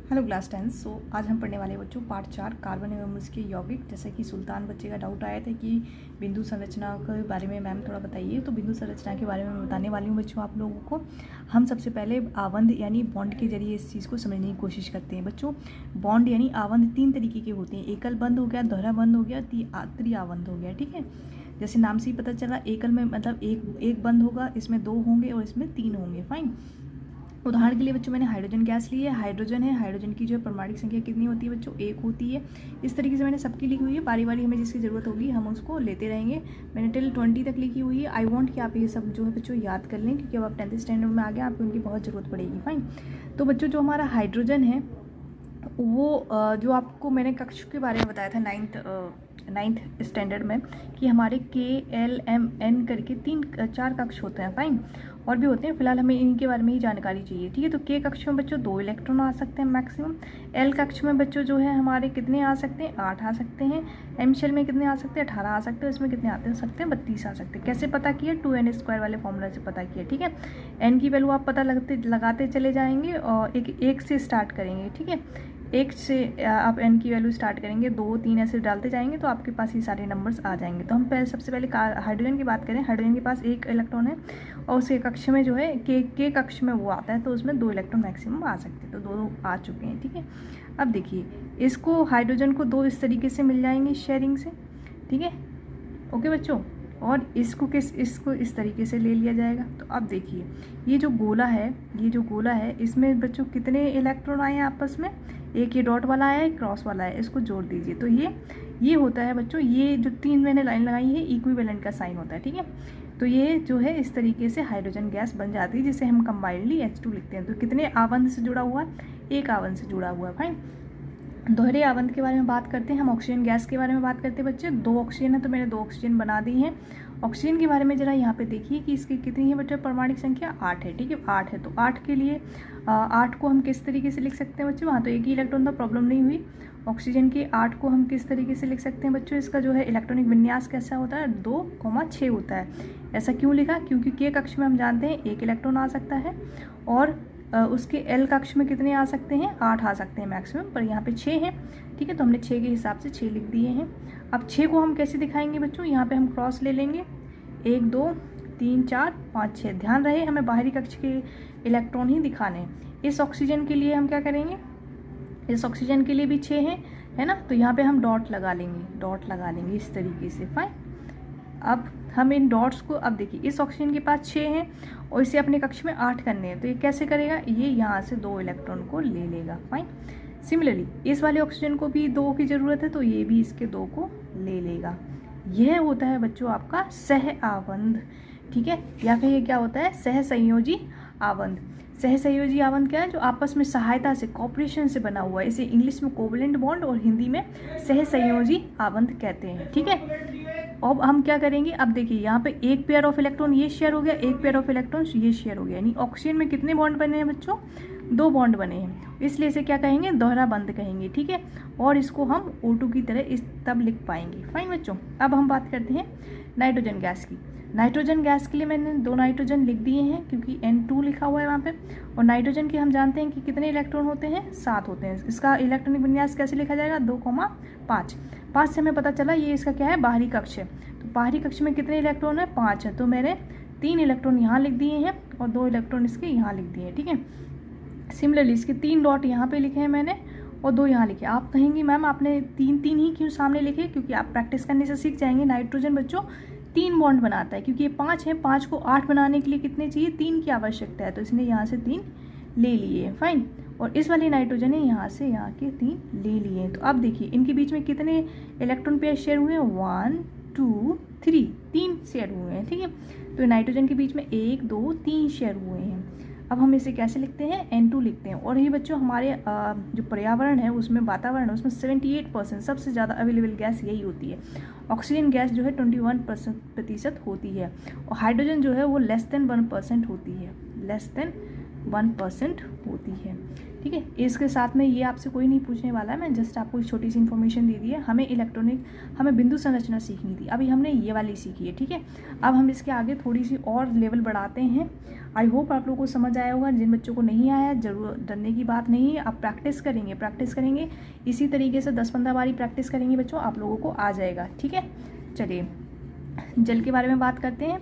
Hello class 10। आज हम पढ़ने वाले बच्चों पार्ट 4 कार्बन एवं उसके यौगिक। जैसे कि सुल्तान बच्चे का डाउट आया था कि बिंदु संरचना के बारे में मैम थोड़ा बताइए, तो बिंदु संरचना के बारे में मैं बताने वाली हूँ बच्चों आप लोगों को। हम सबसे पहले आवंध यानी बॉन्ड के जरिए इस चीज़ को समझने की कोशिश करते हैं बच्चों। बॉन्ड यानी आवंध 3 तरीके के होते हैं, एकल बंध हो गया, दोहरा बंध हो गया, त्रिआवंध हो गया। ठीक है, जैसे नाम से ही पता चला, एकल में मतलब एक बंध होगा, इसमें 2 होंगे और इसमें 3 होंगे। फाइन। उदाहरण के लिए बच्चों मैंने हाइड्रोजन गैस ली है, हाइड्रोजन है, हाइड्रोजन की जो है परमाणु संख्या कितनी होती है बच्चों, 1 होती है। इस तरीके से मैंने सबकी लिखी हुई है, बारी बारी हमें जिसकी ज़रूरत होगी हम उसको लेते रहेंगे। मैंने टिल 20 तक लिखी हुई है। आई वॉन्ट कि आप ये सब जो है बच्चों याद कर लें, क्योंकि अब आप 10th स्टैंडर्ड में आ गए, आपको उनकी बहुत ज़रूरत पड़ेगी। फाइन। तो बच्चों जो हमारा हाइड्रोजन है वो जो आपको मैंने कक्ष के बारे में बताया था नाइन्थ स्टैंडर्ड में कि हमारे KLMN करके 3-4 कक्ष होते हैं। फाइन, और भी होते हैं, फिलहाल हमें इनके बारे में ही जानकारी चाहिए। ठीक है, तो K कक्ष में बच्चों 2 इलेक्ट्रॉन आ सकते हैं मैक्सिमम। L कक्ष में बच्चों जो है हमारे कितने आ सकते हैं, 8 आ सकते हैं। M शेल में कितने आ सकते हैं, 18 आ सकते हैं। इसमें कितने आते हैं सकते हैं, 32 आ सकते हैं। कैसे पता किया, 2n² वाले फॉर्मूला से पता किया। ठीक है, n की वैल्यू आप पता लगाते चले जाएंगे और एक से स्टार्ट करेंगे। ठीक है, 1 से आप n की वैल्यू स्टार्ट करेंगे, 2, 3 ऐसे डालते जाएंगे तो आपके पास ये सारे नंबर्स आ जाएंगे। तो हम सबसे पहले हाइड्रोजन की बात करें। हाइड्रोजन के पास 1 इलेक्ट्रॉन है और उसके कक्ष में जो है के कक्ष में वो आता है, तो उसमें 2 इलेक्ट्रॉन मैक्सिमम आ सकते हैं। तो 2 आ चुके हैं। ठीक है, अब देखिए इसको हाइड्रोजन को 2 इस तरीके से मिल जाएंगे शेयरिंग से। ठीक है, ओके बच्चों, और इसको इस तरीके से ले लिया जाएगा। तो अब देखिए ये जो गोला है इसमें बच्चों कितने इलेक्ट्रॉन आए हैं आपस में, एक ये डॉट वाला आया है, क्रॉस वाला है, इसको जोड़ दीजिए। तो ये होता है बच्चों, ये जो 3 मैंने लाइन लगाई है इक्विवेलेंट का साइन होता है। ठीक है, तो ये जो है इस तरीके से हाइड्रोजन गैस बन जाती है, जिसे हम कंबाइंडली H2 लिखते हैं। तो कितने आवंध से जुड़ा हुआ है, एक आवंध से जुड़ा हुआ है। फाइन। दोहरे आवंध के बारे में बात करते हैं, हम ऑक्सीजन गैस के बारे में बात करते हैं बच्चे। 2 ऑक्सीजन है तो मैंने 2 ऑक्सीजन बना दी हैं। ऑक्सीजन के बारे में जरा यहाँ पे देखिए कि इसकी कितनी है बच्चे, परमाणु संख्या 8 है। ठीक है, 8 है, तो 8 के लिए 8 को हम किस तरीके से लिख सकते हैं बच्चों, वहाँ तो एक ही इलेक्ट्रॉन था, प्रॉब्लम नहीं हुई। ऑक्सीजन के 8 को हम किस तरीके से लिख सकते हैं बच्चों, इसका जो है इलेक्ट्रॉनिक विन्यास कैसा होता है, 2,6 होता है। ऐसा क्यों लिखा, क्योंकि K कक्ष में हम जानते हैं 1 इलेक्ट्रॉन आ सकता है और उसके L कक्ष में कितने आ सकते हैं, 8 आ सकते हैं मैक्सिमम, पर यहाँ पे 6 है। ठीक है, तो हमने 6 के हिसाब से 6 लिख दिए हैं। अब 6 को हम कैसे दिखाएंगे बच्चों, यहाँ पे हम क्रॉस ले लेंगे, 1, 2, 3, 4, 5, 6। ध्यान रहे हमें बाहरी कक्ष के इलेक्ट्रॉन ही दिखाने हैं। इस ऑक्सीजन के लिए हम क्या करेंगे, इस ऑक्सीजन के लिए भी 6 है ना, तो यहाँ पे हम डॉट लगा लेंगे इस तरीके से। फाइन, अब हम इन डॉट्स को, अब देखिए इस ऑक्सीजन के पास 6 हैं और इसे अपने कक्ष में 8 करने हैं, तो ये कैसे करेगा, ये यहाँ से 2 इलेक्ट्रॉन को ले लेगा। फाइन। सिमिलरली इस वाले ऑक्सीजन को भी 2 की ज़रूरत है, तो ये भी इसके 2 को ले लेगा। यह होता है बच्चों आपका सह आवंध। ठीक है, या फिर ये क्या होता है, सहसंयोजी आवंध। सहसंयोजी आवंध क्या है, जो आपस में सहायता से, कॉपरेशन से बना हुआ है। इसे इंग्लिश में कोवलेंट बॉन्ड और हिंदी में सहसंयोजी आवंध कहते हैं। ठीक है, अब हम क्या करेंगे, अब देखिए यहाँ पे एक पेयर ऑफ इलेक्ट्रॉन ये शेयर हो गया, एक पेयर ऑफ इलेक्ट्रॉन ये शेयर हो गया, यानी ऑक्सीजन में कितने बॉन्ड बने हैं बच्चों, 2 बॉन्ड बने हैं, इसलिए इसे क्या कहेंगे, दोहरा बंध कहेंगे। ठीक है, और इसको हम O2 की तरह तब लिख पाएंगे। फाइन बच्चों, अब हम बात करते हैं नाइट्रोजन गैस की। नाइट्रोजन गैस के लिए मैंने 2 नाइट्रोजन लिख दिए हैं, क्योंकि N2 लिखा हुआ है वहाँ पे। और नाइट्रोजन के हम जानते हैं कि कितने इलेक्ट्रॉन होते हैं, 7 होते हैं। इसका इलेक्ट्रॉनिक विन्यास कैसे लिखा जाएगा, 2,5। 5 से हमें पता चला ये इसका क्या है, बाहरी कक्ष है। तो बाहरी कक्ष में कितने इलेक्ट्रॉन है, 5 है, तो मैंने 3 इलेक्ट्रॉन यहाँ लिख दिए हैं और 2 इलेक्ट्रॉन इसके यहाँ लिख दिए हैं। ठीक है, सिमिलरली इसके 3 डॉट यहाँ पे लिखे हैं मैंने और 2 यहाँ लिखे। आप कहेंगे मैम आपने 3 ही क्यों सामने लिखे, क्योंकि आप प्रैक्टिस करने से सीख जाएंगे। नाइट्रोजन बच्चों 3 बॉन्ड बनाता है, क्योंकि ये 5 है, 5 को 8 बनाने के लिए कितने चाहिए, 3 की आवश्यकता है, तो इसने यहाँ से 3 ले लिए। फाइन, और इस वाली नाइट्रोजन ने यहाँ से यहाँ के 3 ले लिए हैं। तो अब देखिए इनके बीच में कितने इलेक्ट्रॉन पेयर शेयर हुए हैं, 1, 2, 3 शेयर हुए हैं। ठीक है, तो नाइट्रोजन के बीच में 1, 2, 3 शेयर हुए हैं। अब हम इसे कैसे लिखते हैं, N2 लिखते हैं। और ये बच्चों हमारे जो पर्यावरण है उसमें, वातावरण है उसमें 78% सबसे ज़्यादा अवेलेबल गैस यही होती है। ऑक्सीजन गैस जो है 21% होती है, और हाइड्रोजन जो है वो लेस देन 1% होती है, लेस देन 1% होती है। ठीक है। इसके साथ में ये आपसे कोई नहीं पूछने वाला है, मैं जस्ट आपको छोटी सी इन्फॉर्मेशन दे दी है। हमें बिंदु संरचना सीखनी थी, अभी हमने ये वाली सीखी है, ठीक है। अब हम इसके आगे थोड़ी सी और लेवल बढ़ाते हैं। आई होप आप लोगों को समझ आया होगा। जिन बच्चों को नहीं आया, जरूर डरने की बात नहीं है, आप प्रैक्टिस करेंगे इसी तरीके से 10-15 बारी प्रैक्टिस करेंगे बच्चों, आप लोगों को आ जाएगा, ठीक है। चलिए जल के बारे में बात करते हैं।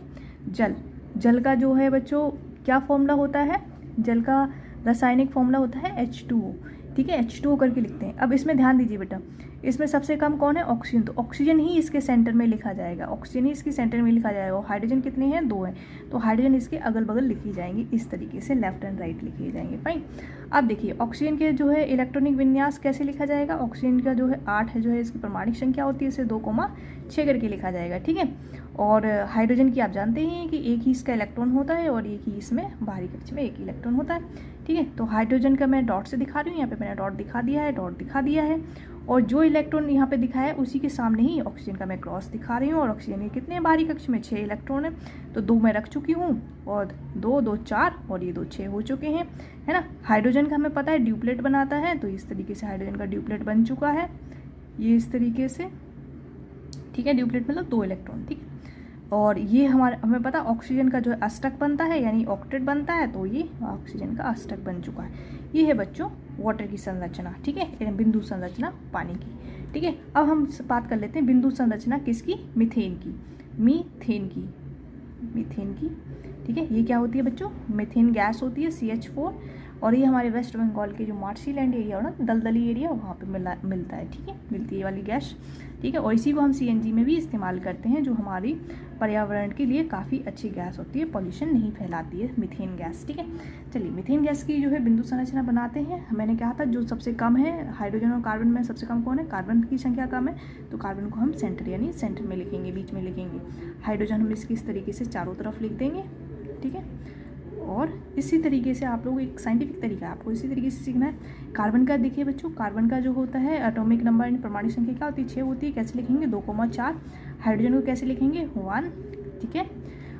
जल का जो है बच्चों क्या फॉर्मूला होता है, जल का रासायनिक फॉर्मूला होता है H2O, ठीक है। H2O करके लिखते हैं। अब इसमें ध्यान दीजिए बेटा, इसमें सबसे कम कौन है, ऑक्सीजन, तो ऑक्सीजन ही इसके सेंटर में लिखा जाएगा, ऑक्सीजन ही इसके सेंटर में लिखा जाएगा। हाइड्रोजन कितने हैं, 2 हैं, तो हाइड्रोजन इसके अगल बगल लिखी जाएंगे, इस तरीके से लेफ्ट एंड राइट लिखे जाएंगे, फाइन। अब देखिए ऑक्सीजन के जो है इलेक्ट्रॉनिक विन्यास कैसे लिखा जाएगा, ऑक्सीजन का जो है 8 है, जो है इसकी परमाणिक संख्या होती है, इसे 2,6 करके लिखा जाएगा, ठीक है। और हाइड्रोजन की आप जानते हैं कि एक ही इसका इलेक्ट्रॉन होता है और एक ही इसमें बाहरी कक्ष में एक ही इलेक्ट्रॉन होता है, ठीक है। तो हाइड्रोजन का मैं डॉट से दिखा रही हूँ, यहाँ पे मैंने डॉट दिखा दिया है, और जो इलेक्ट्रॉन यहाँ पे दिखाया है उसी के सामने ही ऑक्सीजन का मैं क्रॉस दिखा रही हूँ। और ऑक्सीजन के कितने बाहरी कक्ष में, 6 इलेक्ट्रॉन है, तो 2 मैं रख चुकी हूँ, और 2 4 और ये 2 6 हो चुके हैं, है ना। हाइड्रोजन का हमें पता है ड्यूप्लेट बनाता है, तो इस तरीके से हाइड्रोजन का ड्यूप्लेट बन चुका है, ये इस तरीके से, ठीक है। ड्यूप्लेट मतलब 2 इलेक्ट्रॉन, ठीक है। और ये हमें पता ऑक्सीजन का जो है अष्टक बनता है, यानी ऑक्टेट बनता है, तो ये ऑक्सीजन का अष्टक बन चुका है। ये है बच्चों वाटर की संरचना, ठीक है, बिंदु संरचना पानी की, ठीक है। अब हम बात कर लेते हैं बिंदु संरचना किसकी, मीथेन की, ठीक है। ये क्या होती है बच्चों, मीथेन गैस होती है, CH4, और ये हमारे वेस्ट बंगाल के जो मार्शीलैंड एरिया हो ना, दलदली एरिया, वहाँ पे मिलता है, ठीक है, मिलती है ये वाली गैस, ठीक है। और इसी को हम CNG में भी इस्तेमाल करते हैं, जो हमारी पर्यावरण के लिए काफ़ी अच्छी गैस होती है, पॉल्यूशन नहीं फैलाती है मीथेन गैस, ठीक है। चलिए मीथेन गैस की जो है बिंदु संरचना बनाते हैं। मैंने कहा था जो सबसे कम है, हाइड्रोजन और कार्बन में सबसे कम कौन है, कार्बन की संख्या कम है, तो कार्बन को हम सेंटर में लिखेंगे, बीच में लिखेंगे। हाइड्रोजन हम इसकी इस तरीके से चारों तरफ लिख देंगे, ठीक है। और इसी तरीके से आप लोग, एक साइंटिफिक तरीका है, आपको इसी तरीके से सीखना है। कार्बन का देखिए बच्चों, कार्बन का जो होता है एटॉमिक नंबर यानी परमाणु संख्या क्या होती है, 6 होती है, कैसे लिखेंगे, 2,4। हाइड्रोजन को कैसे लिखेंगे, 1, ठीक है।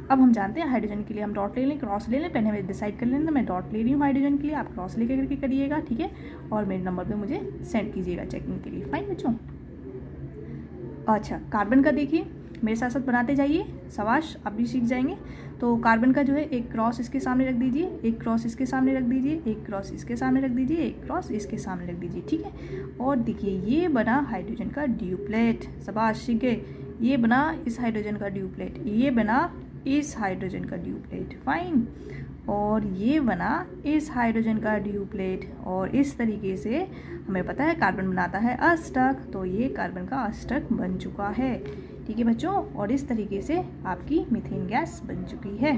अब हम जानते हैं हाइड्रोजन के लिए हम डॉट ले लें, क्रॉस ले लें, पहले हमें डिसाइड कर लेना, मैं डॉट ले रही हूँ हाइड्रोजन के लिए, आप क्रॉस लेकर करके करिएगा, ठीक है। और मेरे नंबर पर मुझे सेंड कीजिएगा चेकिंग के लिए, फाइन बच्चों। अच्छा कार्बन का देखिए, मेरे साथ साथ बनाते जाइए, शाबाश, आप भी सीख जाएंगे। तो कार्बन का जो है एक क्रॉस इसके सामने रख दीजिए, एक क्रॉस इसके सामने रख दीजिए, एक क्रॉस इसके सामने रख दीजिए, एक क्रॉस इसके सामने रख दीजिए, ठीक है। और देखिए ये बना हाइड्रोजन का ड्यूप्लेट, शाबाश, ठीक है। ये बना इस हाइड्रोजन का ड्यूप्लेट, ये बना इस हाइड्रोजन का ड्यूप्लेट, फाइन। और ये बना इस हाइड्रोजन का ड्यूप्लेट, और इस तरीके से हमें पता है कार्बन बनाता है अष्टक, तो ये कार्बन का अष्टक बन चुका है, ठीक है बच्चों। और इस तरीके से आपकी मीथेन गैस बन चुकी है,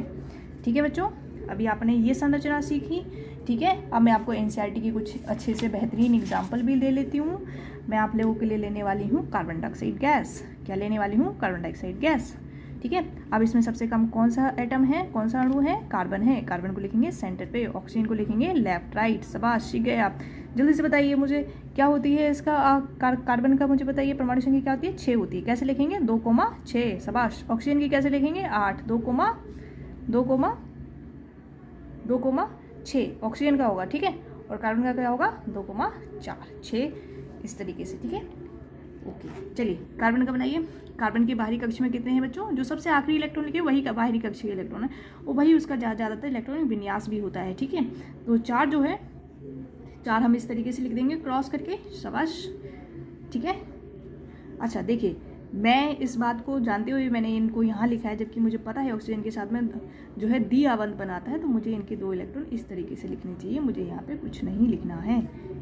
ठीक है बच्चों। अभी आपने ये संरचना सीखी, ठीक है। अब मैं आपको NCERT की कुछ अच्छे से बेहतरीन एग्जाम्पल भी ले लेती हूँ। मैं आप लोगों के लिए लेने वाली हूँ कार्बन डाइऑक्साइड गैस, क्या लेने वाली हूँ, कार्बन डाइऑक्साइड गैस, ठीक है। अब इसमें सबसे कम कौन सा एटम है, कौन सा अणु है, कार्बन है, कार्बन को लिखेंगे सेंटर पे, ऑक्सीजन को लिखेंगे लेफ्ट राइट, शाबाश, सीख गए आप। जल्दी से बताइए मुझे क्या होती है इसका, कार्बन का मुझे बताइए परमाणु संख्या क्या होती है, 6 होती है, कैसे लिखेंगे, 2,6, शाबाश। ऑक्सीजन की कैसे लिखेंगे, 8, 2,6 ऑक्सीजन का होगा, ठीक है। और कार्बन का क्या होगा, 2,4, 6, इस तरीके से, ठीक है, ओके। चलिए कार्बन का बनाइए। कार्बन के बाहरी कक्ष में कितने हैं बच्चों, जो सबसे आखिरी इलेक्ट्रॉन लिखे वही का बाहरी कक्ष के इलेक्ट्रॉन है, वो वही उसका ज़्यादातर इलेक्ट्रॉनिक विन्यास भी होता है, ठीक है। तो 4 जो है, 4 हम इस तरीके से लिख देंगे क्रॉस करके, शाबाश, ठीक है। अच्छा देखिए, मैं इस बात को जानते हुए मैंने इनको यहाँ लिखा है, जबकि मुझे पता है ऑक्सीजन के साथ में जो है द्विआबंध बनाता है, तो मुझे इनके 2 इलेक्ट्रॉन इस तरीके से लिखने चाहिए, मुझे यहाँ पे कुछ नहीं लिखना है,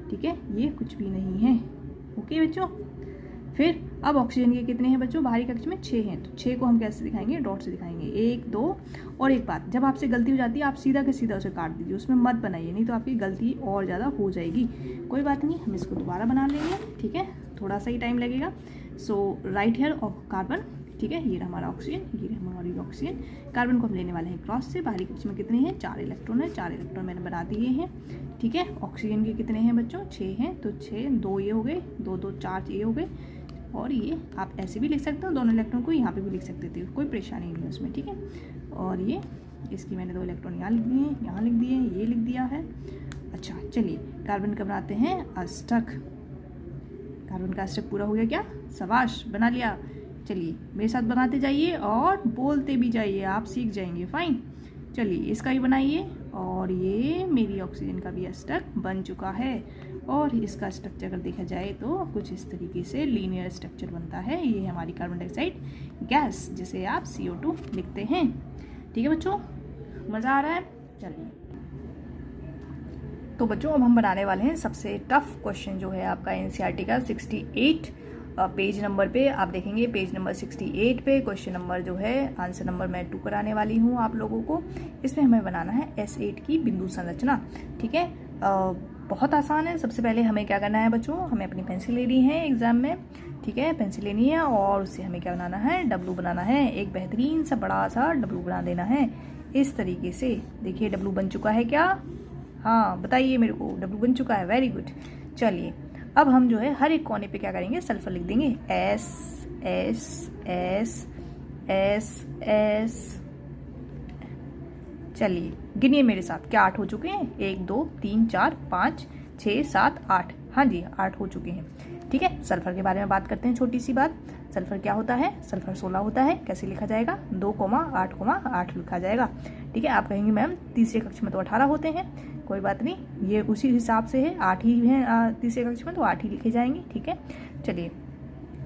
ठीक है, ये कुछ भी नहीं है, ओके बच्चों। फिर अब ऑक्सीजन के कितने हैं बच्चों, बाहरी कक्ष में 6 हैं, तो 6 को हम कैसे दिखाएंगे, डॉट से दिखाएंगे, 1 2। और एक बात, जब आपसे गलती हो जाती है आप सीधा के सीधा उसे काट दीजिए, उसमें मत बनाइए, नहीं तो आपकी गलती और ज़्यादा हो जाएगी। कोई बात नहीं, हम इसको दोबारा बना लेंगे, ठीक है, थोड़ा सा ही टाइम लगेगा। सो राइट हेयर ऑफ कार्बन, ठीक है, ये हमारा ऑक्सीजन, ये हमारी ऑक्सीजन। कार्बन को हम लेने वाले हैं क्रॉस से, बाहरी कक्ष में कितने हैं, 4 इलेक्ट्रॉन है, 4 इलेक्ट्रॉन मैंने बना दिए हैं, ठीक है। ऑक्सीजन के कितने हैं बच्चों, 6 हैं, तो 6, 2 ये हो गए, 2 2 4 ये हो गए। और ये आप ऐसे भी लिख सकते हो, दोनों इलेक्ट्रॉन को यहाँ पे भी लिख सकते थे, कोई परेशानी नहीं है उसमें, ठीक है। और ये इसकी मैंने 2 इलेक्ट्रॉन यहाँ लिख दिए, यहाँ लिख दिए, ये लिख दिया है। अच्छा चलिए, कार्बन का बनाते हैं अष्टक। कार्बन का अष्टक पूरा हो गया क्या? शाबाश, बना लिया। चलिए मेरे साथ बनाते जाइए और बोलते भी जाइए, आप सीख जाएंगे। फाइन, चलिए इसका भी बनाइए। और ये मेरी ऑक्सीजन का भी अष्टक बन चुका है। और इसका स्ट्रक्चर अगर देखा जाए तो कुछ इस तरीके से लीनियर स्ट्रक्चर बनता है। ये है हमारी कार्बन डाइऑक्साइड गैस, जिसे आप CO2 लिखते हैं। ठीक है बच्चों, मज़ा आ रहा है? चलिए तो बच्चों अब हम बनाने वाले हैं सबसे टफ क्वेश्चन, जो है आपका NCERT का 68 पेज नंबर पे। आप देखेंगे पेज नंबर 68 पे क्वेश्चन नंबर जो है आंसर नंबर मैं 2 कराने वाली हूँ आप लोगों को। इसमें हमें बनाना है S8 की बिंदु संरचना। ठीक है, बहुत आसान है। सबसे पहले हमें क्या करना है बच्चों, हमें अपनी पेंसिल लेनी है एग्जाम में। ठीक है, पेंसिल लेनी है और उससे हमें क्या बनाना है, डब्लू बनाना है। एक बेहतरीन सा बड़ा सा डब्लू बना देना है इस तरीके से। देखिए डब्लू बन चुका है क्या? हाँ बताइए मेरे को, डब्लू बन चुका है, वेरी गुड। चलिए अब हम जो है हर एक कोने पे क्या करेंगे, सल्फर लिख देंगे। S S S S S। चलिए गिनिए मेरे साथ, क्या 8 हो चुके हैं? 1 2 3 4 5 6 7 8। हाँ जी 8 हो चुके हैं। ठीक है, सल्फर के बारे में बात करते हैं। छोटी सी बात, सल्फर क्या होता है? सल्फर 16 होता है। कैसे लिखा जाएगा? 2,8,8 लिखा जाएगा। ठीक है, आप कहेंगे मैम तीसरे कक्ष में तो 18 होते हैं। कोई बात नहीं, ये उसी हिसाब से है, 8 ही हैं तीसरे कक्ष में, तो 8 ही लिखे जाएंगे। ठीक है, चलिए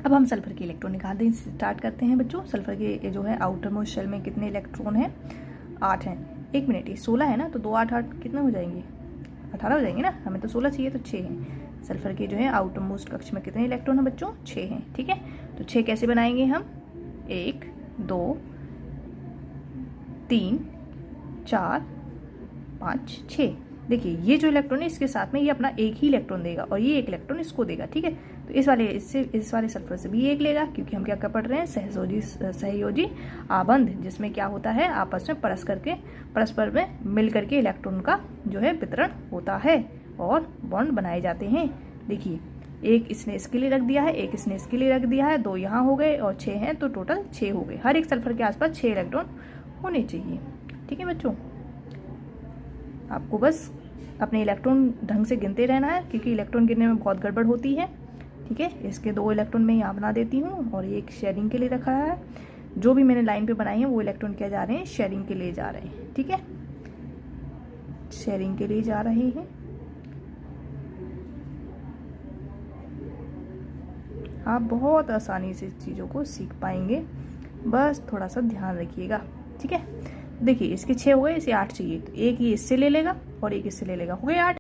अब हम सल्फर के इलेक्ट्रॉन निकालते स्टार्ट करते हैं बच्चों। सल्फर के जो है आउटर मोस्ट शेल में कितने इलेक्ट्रॉन हैं? 8 हैं। एक मिनट, ये 16 है ना, तो 2 8 8 कितने हो जाएंगे? 18 हो जाएंगे ना। हमें तो 16 चाहिए, तो 6 हैं। सल्फर के जो है आउटर मोस्ट कक्ष में कितने इलेक्ट्रॉन हैं बच्चों? 6 हैं। ठीक है, तो 6 कैसे बनाएंगे हम? 1 2 3 4 5 6। देखिए ये जो इलेक्ट्रॉन है इसके साथ में ये अपना एक ही इलेक्ट्रॉन देगा और ये एक इलेक्ट्रॉन इसको देगा। ठीक है, तो इस वाले सल्फर से भी एक लेगा, क्योंकि हम क्या कर पढ़ रहे हैं, सहयोजी आबंध, जिसमें क्या होता है आपस में परस्पर में मिल करके इलेक्ट्रॉन का जो है वितरण होता है और बॉन्ड बनाए जाते हैं। देखिए एक इसने इसके लिए रख दिया है, एक इसने इसके लिए रख दिया है, 2 यहाँ हो गए और 6 हैं, तो टोटल 6 हो गए। हर एक सल्फर के आसपास 6 इलेक्ट्रॉन होने चाहिए। ठीक है बच्चों, आपको बस अपने इलेक्ट्रॉन ढंग से गिनते रहना है, क्योंकि इलेक्ट्रॉन गिनने में बहुत गड़बड़ होती है। ठीक है, इसके 2 इलेक्ट्रॉन मैं यहाँ बना देती हूँ और एक शेयरिंग के लिए रखा है। जो भी मैंने लाइन पे बनाई है वो इलेक्ट्रॉन क्या जा रहे हैं, शेयरिंग के लिए जा रहे हैं। ठीक है, शेयरिंग के लिए जा रहे हैं। आप बहुत आसानी से चीज़ों को सीख पाएंगे, बस थोड़ा सा ध्यान रखिएगा। ठीक है, देखिए इसके 6 हो गए, इसे 8 चाहिए, तो एक ये इससे ले लेगा और एक इससे ले लेगा, हो गए 8।